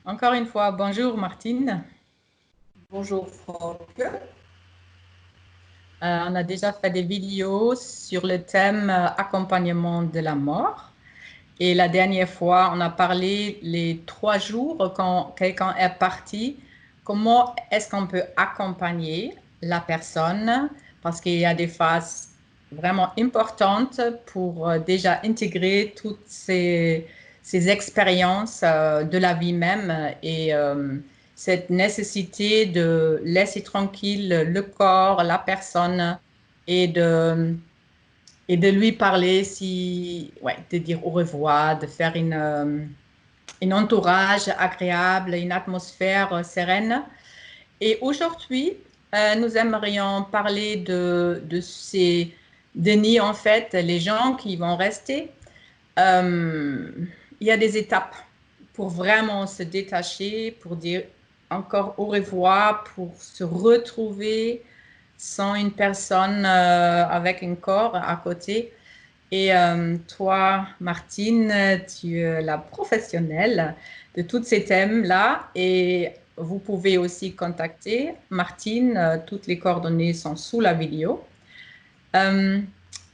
Encore une fois, bonjour Martine. Bonjour Franck. On a déjà fait des vidéos sur le thème accompagnement de la mort. Et la dernière fois, on a parlé les 3 jours quand quelqu'un est parti. Comment est-ce qu'on peut accompagner la personne? Parce qu'il y a des phases vraiment importantes pour déjà intégrer toutes ces expériences de la vie même et cette nécessité de laisser tranquille le corps, la personne et de lui parler, si, ouais, de dire au revoir, de faire une entourage agréable, une atmosphère sereine. Et aujourd'hui, nous aimerions parler de ces dénis, en fait, les gens qui vont rester. Euh, il y a des étapes pour vraiment se détacher, pour dire encore au revoir, pour se retrouver sans une personne avec un corps à côté. Et toi, Martine, tu es la professionnelle de tous ces thèmes-là et vous pouvez aussi contacter Martine. Toutes les coordonnées sont sous la vidéo. Euh,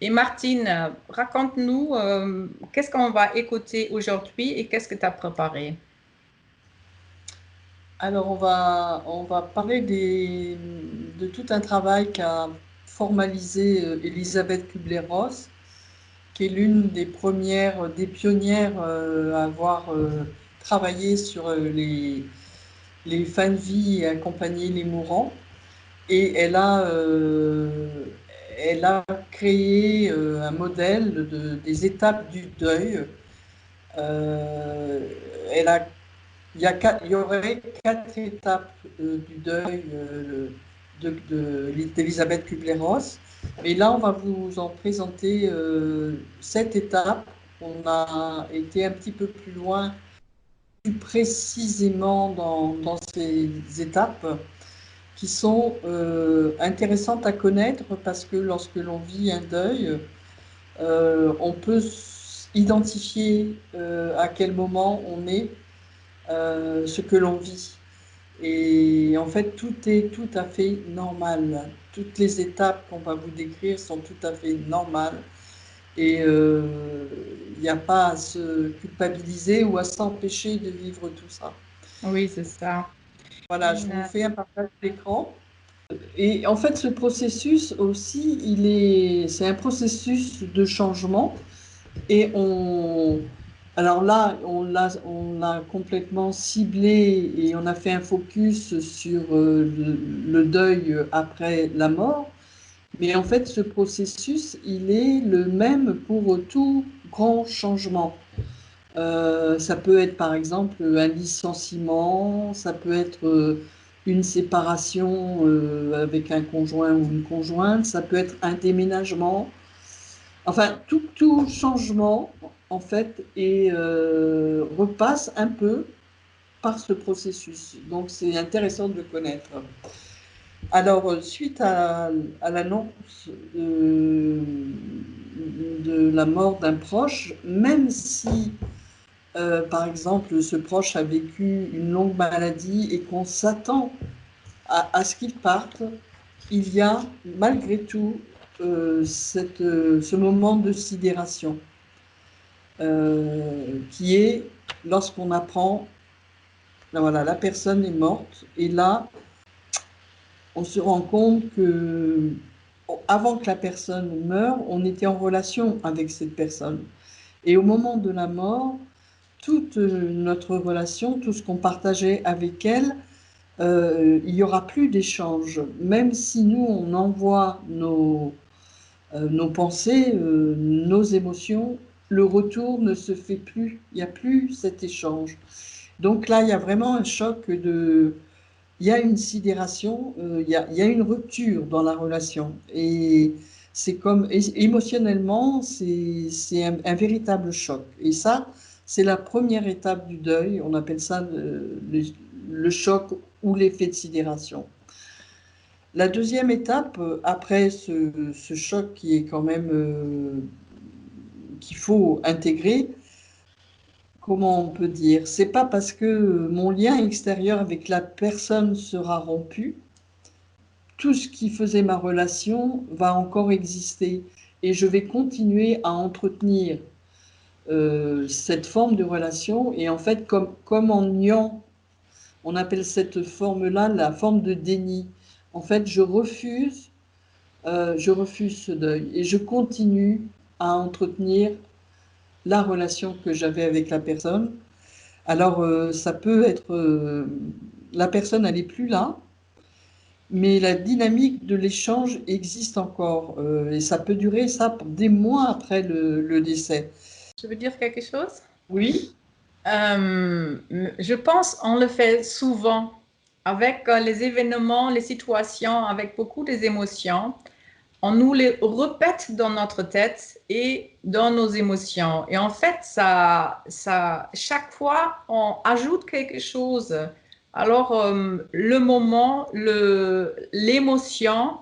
et Martine, raconte-nous qu'est-ce qu'on va écouter aujourd'hui et qu'est-ce que tu as préparé? Alors on va parler de tout un travail qu'a formalisé Elisabeth Kubler-Ross, qui est l'une des premières, des pionnières à avoir travaillé sur les fins de vie et accompagner les mourants. Et elle a créé un modèle des étapes du deuil. Euh, elle a il y aurait 4 étapes du deuil d'Elisabeth Kubler-Ross. Mais là, on va vous en présenter 7 étapes. On a été un petit peu plus loin, plus précisément dans ces étapes qui sont intéressantes à connaître parce que lorsque l'on vit un deuil, on peut identifier à quel moment on est ce que l'on vit. Et en fait, tout est tout à fait normal. Toutes les étapes qu'on va vous décrire sont tout à fait normales. Et il n'y a pas à se culpabiliser ou à s'empêcher de vivre tout ça. Oui, c'est ça. Voilà, je vous fais un partage d'écran. Et en fait, ce processus aussi, c'est un processus de changement. Et alors là, on l'a complètement ciblé et on a fait un focus sur le deuil après la mort. Mais en fait, ce processus, il est le même pour tout grand changement. Ça peut être par exemple un licenciement, ça peut être une séparation avec un conjoint ou une conjointe, ça peut être un déménagement. Enfin, tout changement, en fait, repasse un peu par ce processus. Donc, c'est intéressant de le connaître. Alors, suite à l'annonce de la mort d'un proche, même si, par exemple, ce proche a vécu une longue maladie et qu'on s'attend à ce qu'il parte, il y a malgré tout ce moment de sidération qui est lorsqu'on apprend, ben voilà, la personne est morte, et là, on se rend compte que avant que la personne meure, on était en relation avec cette personne. Et au moment de la mort, toute notre relation, tout ce qu'on partageait avec elle, il n'y aura plus d'échange. Même si nous, on envoie nos pensées, nos émotions, le retour ne se fait plus. Il n'y a plus cet échange. Donc là, il y a vraiment un choc il y a une sidération, il y a une rupture dans la relation. Et c'est comme, émotionnellement, c'est un véritable choc. Et ça, c'est la première étape du deuil. On appelle ça le choc ou l'effet de sidération. La deuxième étape, après ce choc qui est quand même qu'il faut intégrer, comment on peut dire? C'est pas parce que mon lien extérieur avec la personne sera rompu, tout ce qui faisait ma relation va encore exister et je vais continuer à entretenir cette forme de relation et en fait comme en niant, on appelle cette forme-là la forme de déni. En fait, je refuse ce deuil et je continue à entretenir la relation que j'avais avec la personne. Alors, ça peut être, la personne, elle n'est plus là, mais la dynamique de l'échange existe encore. Et ça peut durer ça des mois après le décès. Je veux dire quelque chose? Oui, Je pense on le fait souvent avec les événements, les situations, avec beaucoup des émotions. On nous les répète dans notre tête et dans nos émotions. Et en fait, chaque fois, on ajoute quelque chose. Alors, le moment, l'émotion,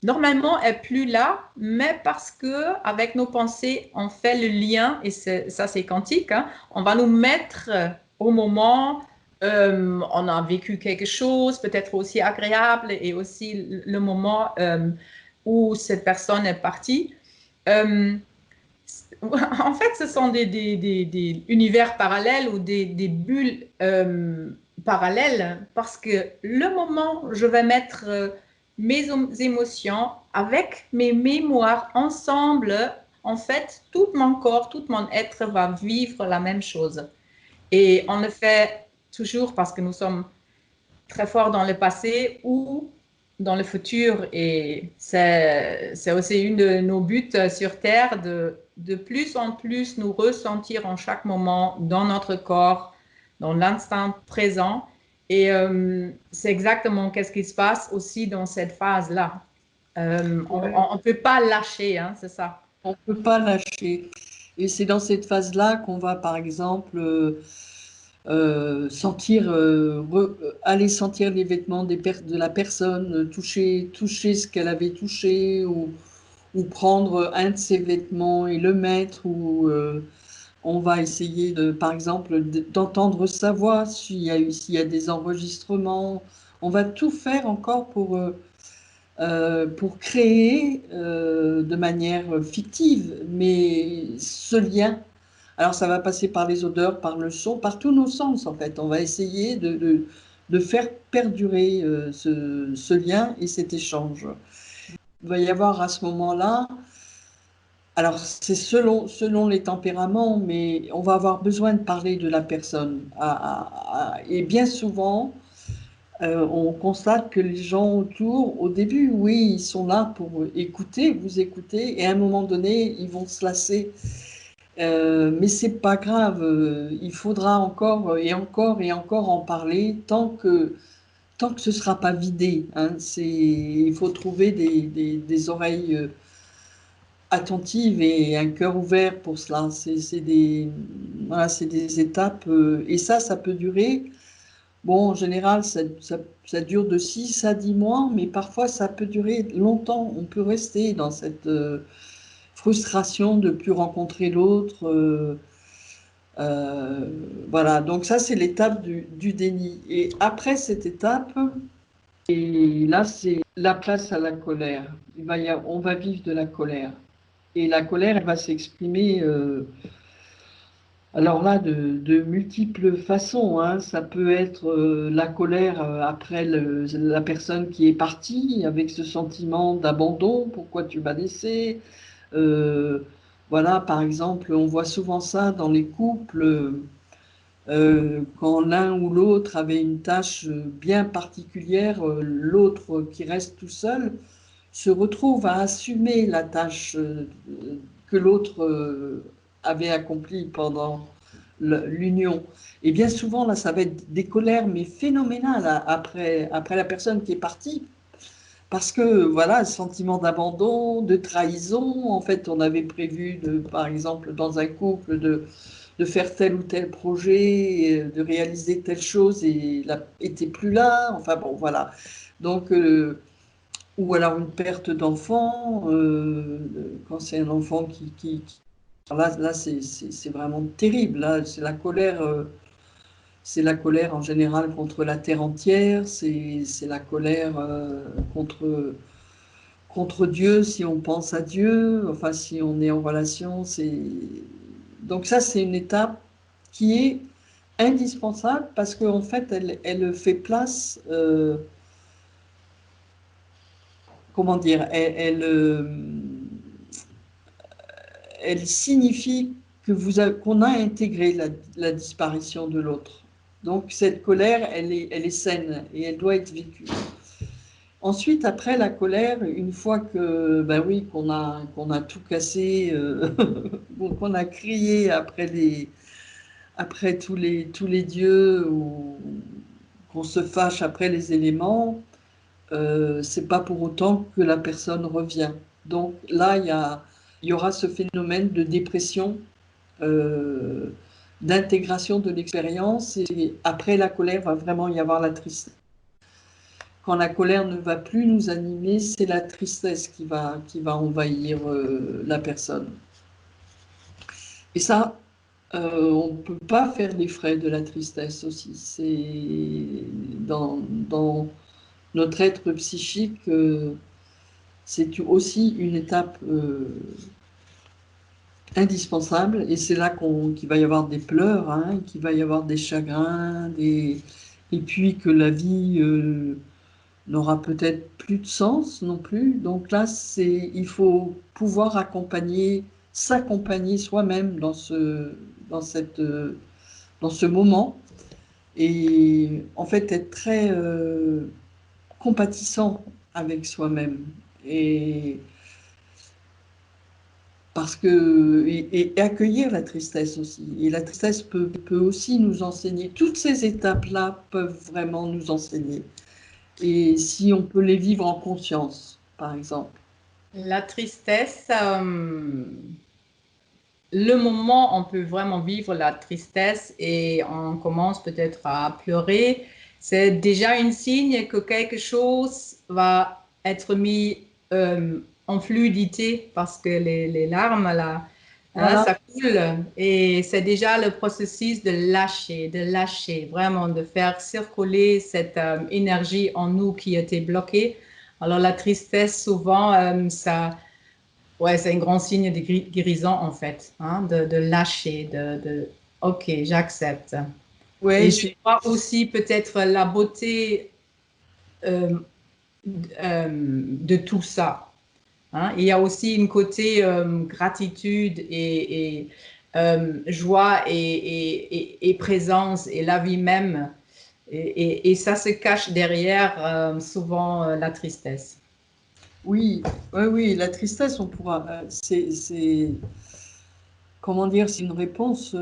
normalement, est plus là, mais parce que avec nos pensées, on fait le lien, et ça, c'est quantique, hein, on va nous mettre au moment, on a vécu quelque chose, peut-être aussi agréable, et aussi le moment où cette personne est partie. Euh, En fait, ce sont des univers parallèles ou des bulles parallèles parce que le moment où je vais mettre mes émotions avec mes mémoires ensemble, en fait, tout mon corps, tout mon être va vivre la même chose. Et on le fait toujours parce que nous sommes très forts dans le passé ou dans le futur. Et c'est aussi une de nos buts sur Terre de plus en plus nous ressentir en chaque moment dans notre corps, dans l'instant présent. Et c'est exactement qu'est-ce qui se passe aussi dans cette phase-là. On ne peut pas lâcher, hein, c'est ça. on ne peut pas lâcher. Et c'est dans cette phase-là qu'on va, par exemple, sentir, aller sentir les vêtements de la personne, toucher ce qu'elle avait touché, ou prendre un de ses vêtements et le mettre, ou on va essayer de, par exemple, d'entendre sa voix, s'il y a des enregistrements. On va tout faire encore pour créer de manière fictive, mais ce lien. Alors ça va passer par les odeurs, par le son, par tous nos sens en fait. On va essayer de faire perdurer ce lien et cet échange. Il va y avoir à ce moment-là, alors c'est selon les tempéraments, mais on va avoir besoin de parler de la personne. Et bien souvent, on constate que les gens autour, au début, oui, ils sont là pour écouter, vous écouter, et à un moment donné, ils vont se lasser. Mais c'est pas grave, il faudra encore et encore et encore en parler tant que ce sera pas vidé. Hein. Il faut trouver des oreilles attentives et un cœur ouvert pour cela. Voilà, c'est des étapes, et ça peut durer. Bon, en général, ça dure de 6 à 10 mois, mais parfois ça peut durer longtemps. On peut rester dans cette frustration de ne plus rencontrer l'autre. Voilà, donc ça, c'est l'étape du déni. Et après cette étape, et là, c'est la place à la colère. On va vivre de la colère. Et la colère, elle va s'exprimer. Alors là, de multiples façons, hein. Ça peut être la colère après la personne qui est partie, avec ce sentiment d'abandon, pourquoi tu m'as laissé. Euh, voilà, par exemple, on voit souvent ça dans les couples, quand l'un ou l'autre avait une tâche bien particulière, l'autre qui reste tout seul se retrouve à assumer la tâche que l'autre avait accomplie pendant l'union. Et bien souvent, là, ça va être des colères, mais phénoménales après la personne qui est partie. Parce que, voilà, le sentiment d'abandon, de trahison, en fait, on avait prévu, par exemple, dans un couple, de faire tel ou tel projet, de réaliser telle chose, et il n'était plus là. Enfin bon, voilà. Donc, ou alors une perte d'enfant, quand c'est un enfant Là c'est vraiment terrible. Là, c'est la colère en général contre la terre entière, c'est la colère contre Dieu si on pense à Dieu, enfin si on est en relation. Donc ça, c'est une étape qui est indispensable parce qu'en fait, elle fait place, comment dire, elle signifie qu'on a intégré la disparition de l'autre. Donc cette colère, elle est saine et elle doit être vécue. Ensuite, après la colère, une fois que, ben oui, qu'on a tout cassé, qu'on a crié après tous les dieux, ou qu'on se fâche après les éléments, c'est pas pour autant que la personne revient. Donc là, il y aura ce phénomène de dépression, euh, d'intégration de l'expérience, et après la colère va vraiment y avoir la tristesse. Quand la colère ne va plus nous animer, c'est la tristesse qui va envahir la personne. Et ça, on ne peut pas faire des frais de la tristesse aussi. C'est dans notre être psychique, c'est aussi une étape indispensable. Et c'est là qu'il va y avoir des pleurs, hein, qu'il va y avoir des chagrins, et puis que la vie n'aura peut-être plus de sens non plus. Donc là, il faut pouvoir s'accompagner soi-même dans ce moment, et en fait être très compatissant avec soi-même, et parce que et accueillir la tristesse aussi. Et la tristesse peut aussi nous enseigner. Toutes ces étapes-là peuvent vraiment nous enseigner. Et si on peut les vivre en conscience, par exemple. La tristesse, le moment, on peut vraiment vivre la tristesse et on commence peut-être à pleurer. C'est déjà un signe que quelque chose va être mis en fluidité parce que les larmes, là, hein, Voilà. ça coule. Et c'est déjà le processus de lâcher, vraiment de faire circuler cette énergie en nous qui était bloquée. Alors la tristesse, souvent, ça ouais, c'est un grand signe de guérison en fait, hein, de lâcher, OK, j'accepte. Et Ouais, je vois aussi peut-être la beauté euh, de tout ça, hein. Il y a aussi une côté gratitude et joie et présence et la vie même. Et ça se cache derrière souvent la tristesse. oui, oui, oui, la tristesse, on pourra. Comment dire, c'est une réponse.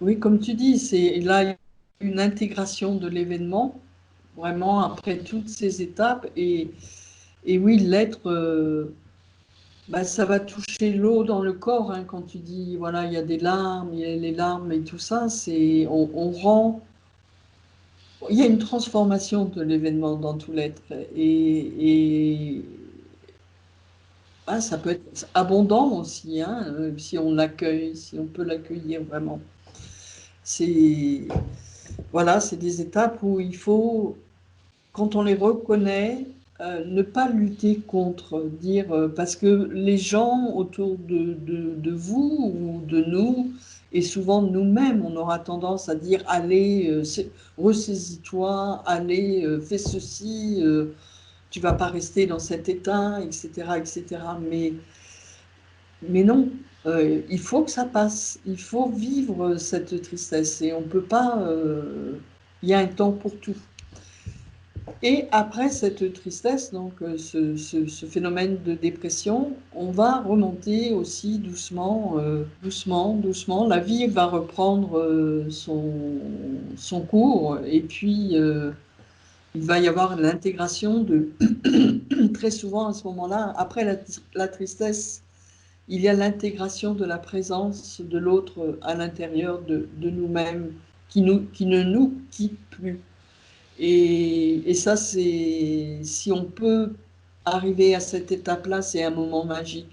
Oui, comme tu dis, c'est là une intégration de l'événement, vraiment après toutes ces étapes. Et oui, l'être, bah, ça va toucher l'eau dans le corps, hein, quand tu dis, voilà, il y a des larmes, il y a les larmes et tout ça, on rend. Il y a une transformation de l'événement dans tout l'être. Et ça peut être abondant aussi, hein, si on l'accueille, si on peut l'accueillir vraiment. C'est, voilà, c'est des étapes où il faut, quand on les reconnaît, ne pas lutter contre, dire, parce que les gens autour de vous ou de nous, et souvent nous-mêmes, on aura tendance à dire, allez, ressaisis-toi, allez, fais ceci, tu vas pas rester dans cet état, etc., etc. Mais non, il faut que ça passe, il faut vivre cette tristesse, et on peut pas, il y a un temps pour tout. Et après cette tristesse, donc ce phénomène de dépression, on va remonter aussi doucement, doucement, doucement. La vie va reprendre son cours, et puis il va y avoir l'intégration très souvent à ce moment-là, après la tristesse, il y a l'intégration de la présence de l'autre à l'intérieur de nous-mêmes, qui ne nous quitte plus. Et ça, si on peut arriver à cette étape-là, c'est un moment magique.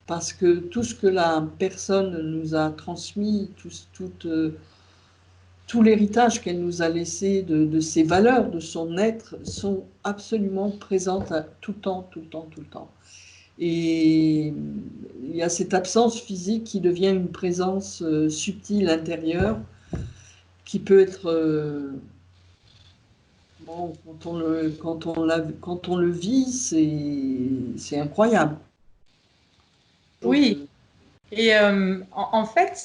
parce que tout ce que la personne nous a transmis, tout l'héritage qu'elle nous a laissé de ses valeurs, de son être, sont absolument présentes tout le temps, tout le temps, tout le temps. Et il y a cette absence physique qui devient une présence subtile intérieure qui peut être bon, quand on le vit, c'est incroyable. Donc, Oui, et en fait,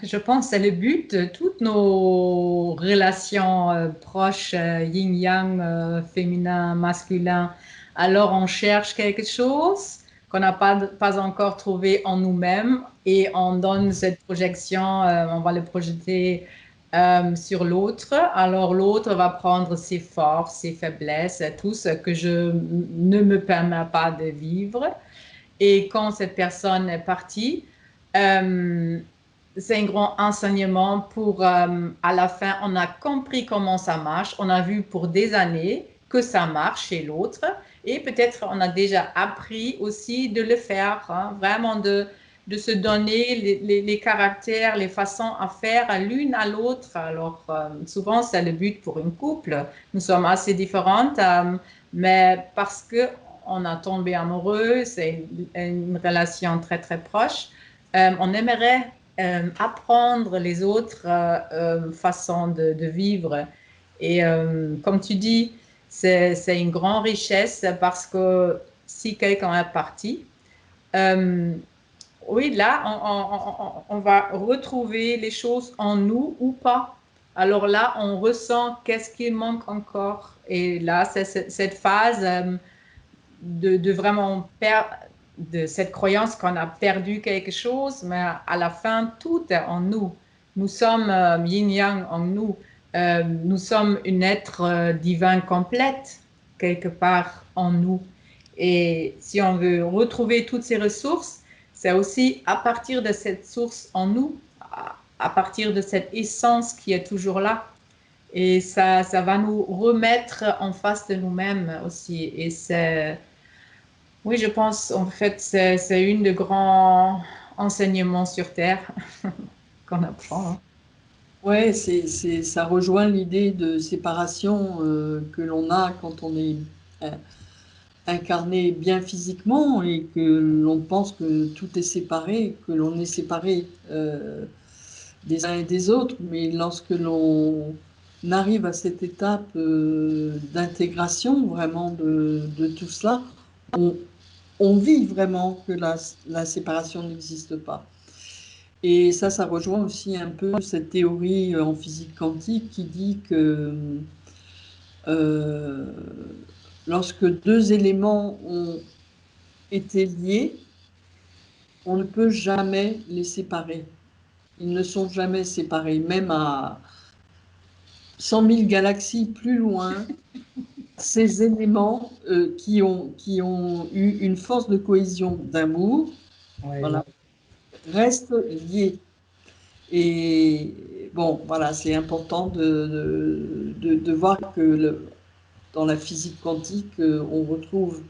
je pense que c'est le but de toutes nos relations proches, yin-yang, féminin, masculin. Alors, on cherche quelque chose qu'on n'a pas encore trouvé en nous-mêmes et on donne cette projection, on va le projeter sur l'autre. Alors, l'autre va prendre ses forces, ses faiblesses, tout ce que je ne me permets pas de vivre. Et quand cette personne est partie, euh, c'est un grand enseignement pour, à la fin, on a compris comment ça marche. On a vu pour des années que ça marche chez l'autre. Et peut-être on a déjà appris aussi de le faire, hein, vraiment de se donner les caractères, les façons à faire à l'une à l'autre. Alors, souvent, c'est le but pour une couple. Nous sommes assez différentes, mais parce que on a tombé amoureux, c'est une relation très très proche. On aimerait apprendre les autres façons de vivre. Et comme tu dis, c'est une grande richesse parce que si quelqu'un est parti, euh, oui, là, on va retrouver les choses en nous ou pas. Alors là, on ressent qu'est-ce qui manque encore. Et là, c'est cette phase de vraiment perdre de cette croyance qu'on a perdu quelque chose, mais à la fin, tout est en nous. Nous sommes yin-yang en nous. Nous sommes une être divin complète, quelque part en nous. Et si on veut retrouver toutes ces ressources, c'est aussi à partir de cette source en nous, à partir de cette essence qui est toujours là. Et ça va nous remettre en face de nous-mêmes aussi. Et c'est oui, je pense, en fait, c'est une des grands enseignements sur Terre qu'on apprend, hein. ouais, ça rejoint l'idée de séparation que l'on a quand on est euh, incarné bien physiquement et que l'on pense que tout est séparé, que l'on est séparé des uns et des autres. Mais lorsque l'on arrive à cette étape d'intégration vraiment de tout cela, on, on vit vraiment que la séparation n'existe pas. Et ça rejoint aussi un peu cette théorie en physique quantique qui dit que euh, lorsque deux éléments ont été liés, on ne peut jamais les séparer. Ils ne sont jamais séparés, même à 100 000 galaxies plus loin. Ces éléments qui ont eu une force de cohésion d'amour, Oui. voilà, restent liés. Et bon, voilà, c'est important de voir que dans la physique quantique, on retrouve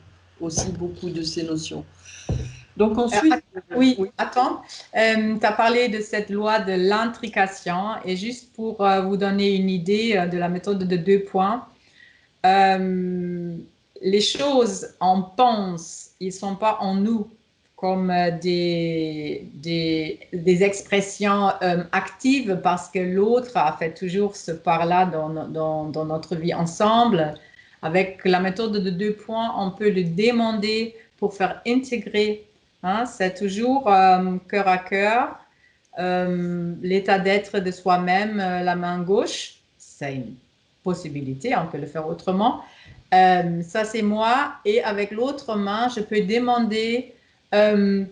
aussi beaucoup de ces notions. Donc ensuite, Oui, oui, attends, tu as parlé de cette loi de l'intrication et juste pour vous donner une idée de la méthode de 2 points, euh, les choses, on pense, ils ne sont pas en nous comme des expressions actives parce que l'autre a fait toujours ce part-là dans notre vie ensemble. Avec la méthode de 2 points, on peut le demander pour faire intégrer, hein, c'est toujours cœur à cœur, l'état d'être de soi-même, la main gauche, c'est une possibilité, on peut le faire autrement. Ça, c'est moi. Et avec l'autre main, je peux demander euh,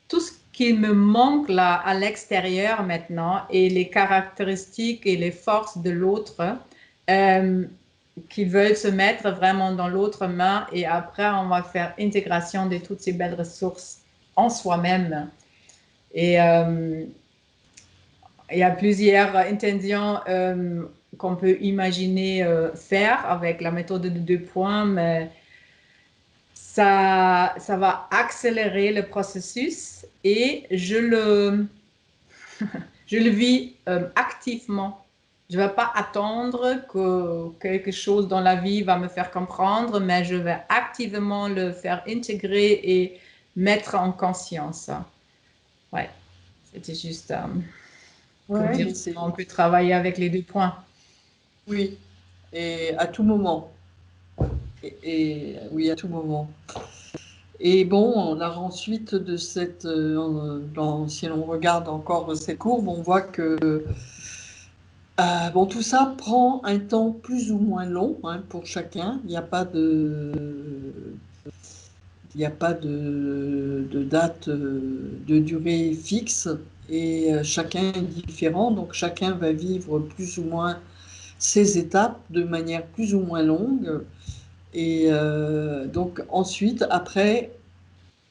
tout ce qui me manque là à l'extérieur maintenant et les caractéristiques et les forces de l'autre euh, qui veulent se mettre vraiment dans l'autre main. Et après, on va faire intégration de toutes ces belles ressources en soi-même. Et il y a plusieurs intentions qu'on peut imaginer faire avec la méthode de 2 points, mais ça va accélérer le processus et je le vis activement. Je ne vais pas attendre que quelque chose dans la vie va me faire comprendre, mais je vais activement le faire intégrer et mettre en conscience. Ouais, c'était juste pour Ouais, dire mais c'est... qu'on peut travailler avec les deux points. Oui, et à tout moment. Oui, à tout moment. Et bon, on a ensuite de cette, si l'on regarde encore ces courbes, on voit que bon, tout ça prend un temps plus ou moins long hein, pour chacun. Il n'y a pas de date de durée fixe et chacun est différent, donc chacun va vivre plus ou moins ses étapes de manière plus ou moins longue. Et donc ensuite, après,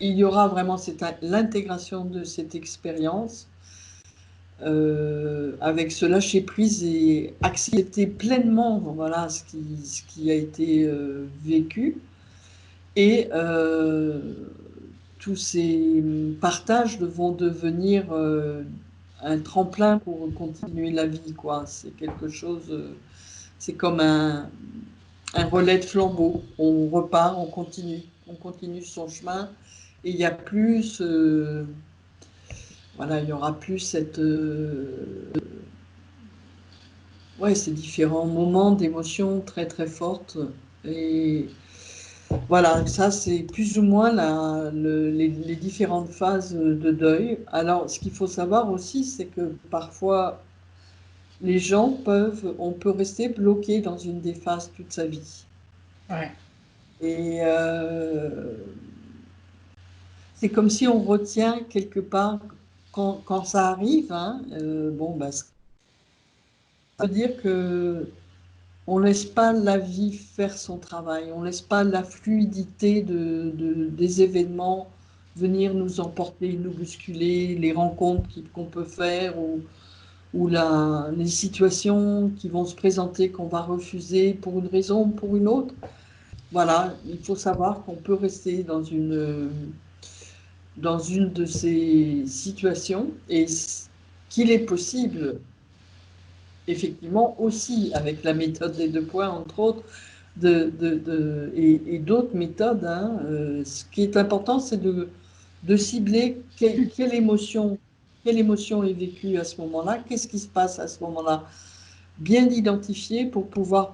il y aura vraiment l'intégration de cette expérience avec ce lâcher prise et accepter pleinement voilà, ce qui a été vécu. Et tous ces partages vont devenir un tremplin pour continuer la vie, quoi. C'est quelque chose, c'est comme un relais de flambeau. On repart, on continue son chemin. Et il y a plus, voilà, il y aura plus ouais, ces différents moments d'émotions très très fortes. Et voilà, ça c'est plus ou moins les différentes phases de deuil. Alors, ce qu'il faut savoir aussi, c'est que parfois les gens on peut rester bloqué dans une des phases toute sa vie. Ouais. Et c'est comme si on retient quelque part quand ça arrive. Hein, bon, bah, ça veut dire que on laisse pas la vie faire son travail, on laisse pas la fluidité des événements venir nous emporter, nous bousculer, les rencontres qu'on peut faire ou les situations qui vont se présenter qu'on va refuser pour une raison ou pour une autre. Voilà, il faut savoir qu'on peut rester dans une de ces situations et qu'il est possible, effectivement, aussi avec la méthode des deux points, entre autres, et d'autres méthodes. Hein, ce qui est important, c'est de cibler quelle émotion est vécue à ce moment-là, qu'est-ce qui se passe à ce moment-là, bien identifier pour pouvoir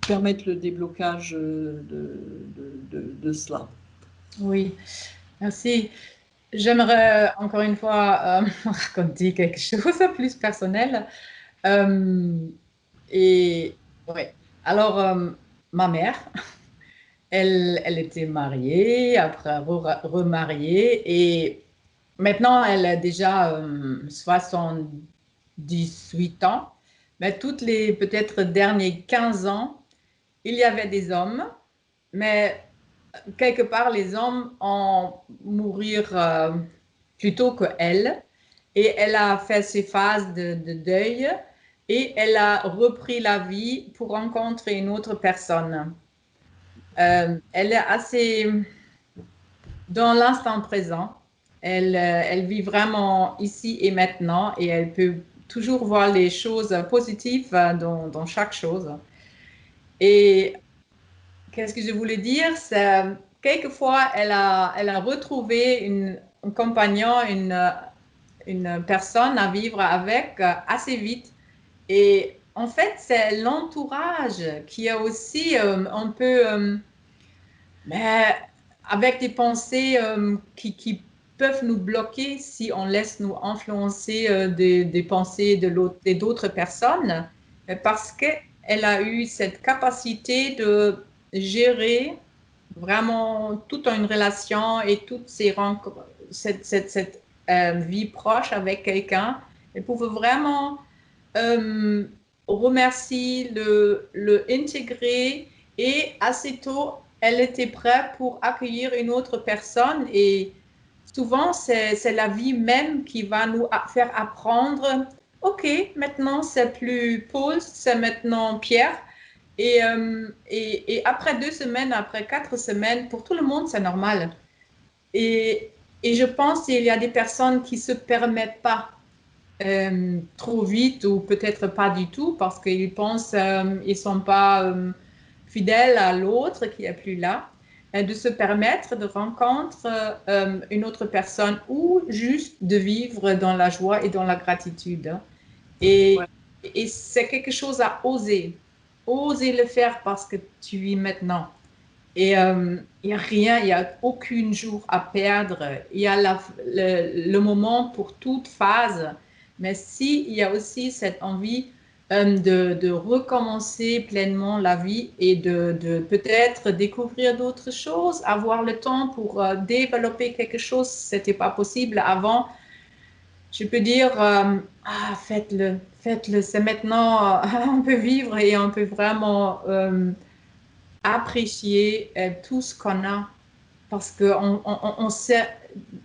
permettre le déblocage de cela. Oui, merci. J'aimerais encore une fois raconter quelque chose de plus personnel. Euh, et ouais, alors ma mère, elle était mariée, après remariée, et maintenant elle a déjà 78 ans. Mais toutes les peut-être derniers 15 ans, il y avait des hommes, mais quelque part, les hommes ont mourir plutôt que elle. Et elle a fait ses phases de deuil et elle a repris la vie pour rencontrer une autre personne. Elle est assez dans l'instant présent. Elle vit vraiment ici et maintenant et elle peut toujours voir les choses positives dans chaque chose. Et qu'est-ce que je voulais dire? C'est quelquefois, elle a retrouvé un compagnon, une personne à vivre avec assez vite. Et en fait, c'est l'entourage qui est aussi un peu, mais avec des pensées qui peuvent nous bloquer si on laisse nous influencer des pensées d'autres personnes, parce qu'elle a eu cette capacité de gérer vraiment toute une relation et toutes ces rencontres, cette vie proche avec quelqu'un. Elle pouvait vraiment euh, remercier, le intégrer et assez tôt, elle était prête pour accueillir une autre personne et souvent, c'est la vie même qui va nous faire apprendre, OK, maintenant c'est plus Paul, c'est maintenant Pierre Et après 2 semaines, après 4 semaines, pour tout le monde, c'est normal. Et je pense qu'il y a des personnes qui ne se permettent pas trop vite ou peut-être pas du tout parce qu'ils pensent qu'ils ne sont pas fidèles à l'autre qui est plus là, de se permettre de rencontrer une autre personne ou juste de vivre dans la joie et dans la gratitude. Ouais, Et, et c'est quelque chose à oser. Oser le faire parce que tu vis maintenant. Et il n'y a rien, il n'y a aucun jour à perdre. Il y a le moment pour toute phase. Mais si, il y a aussi cette envie de recommencer pleinement la vie et de peut-être découvrir d'autres choses, avoir le temps pour développer quelque chose, ce n'était pas possible avant. Je peux dire, ah, faites-le, c'est maintenant, on peut vivre et on peut vraiment apprécier tout ce qu'on a parce qu'on on sait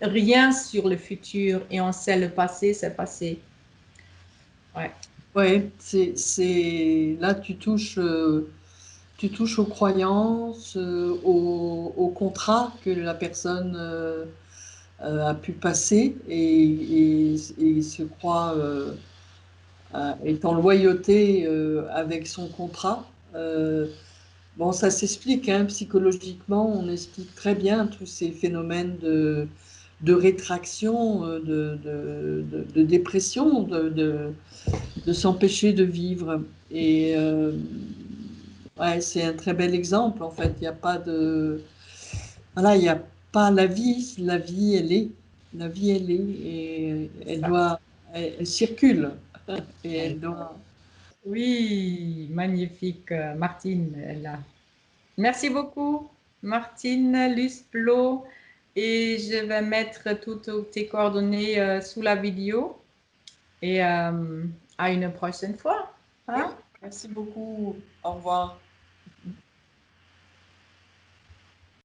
rien sur le futur et on sait le passé, c'est passé. Ouais. ouais, là tu touches aux croyances, aux contrats que la personne a pu passer et se croit est en loyauté avec son contrat. Bon, ça s'explique, hein, psychologiquement, on explique très bien tous ces phénomènes de rétraction, de dépression, de s'empêcher de vivre. Et ouais, c'est un très bel exemple, en fait. Il n'y a pas de... Voilà, il n'y a pas la vie, elle est. La vie, elle est, et elle Ça. doit... Elle circule, et elle doit... Oui, magnifique, Martine. Là. Merci beaucoup, Martine Lusplot. Et je vais mettre toutes tes coordonnées sous la vidéo. Et à une prochaine fois. Oui, Hein? merci beaucoup. Au revoir.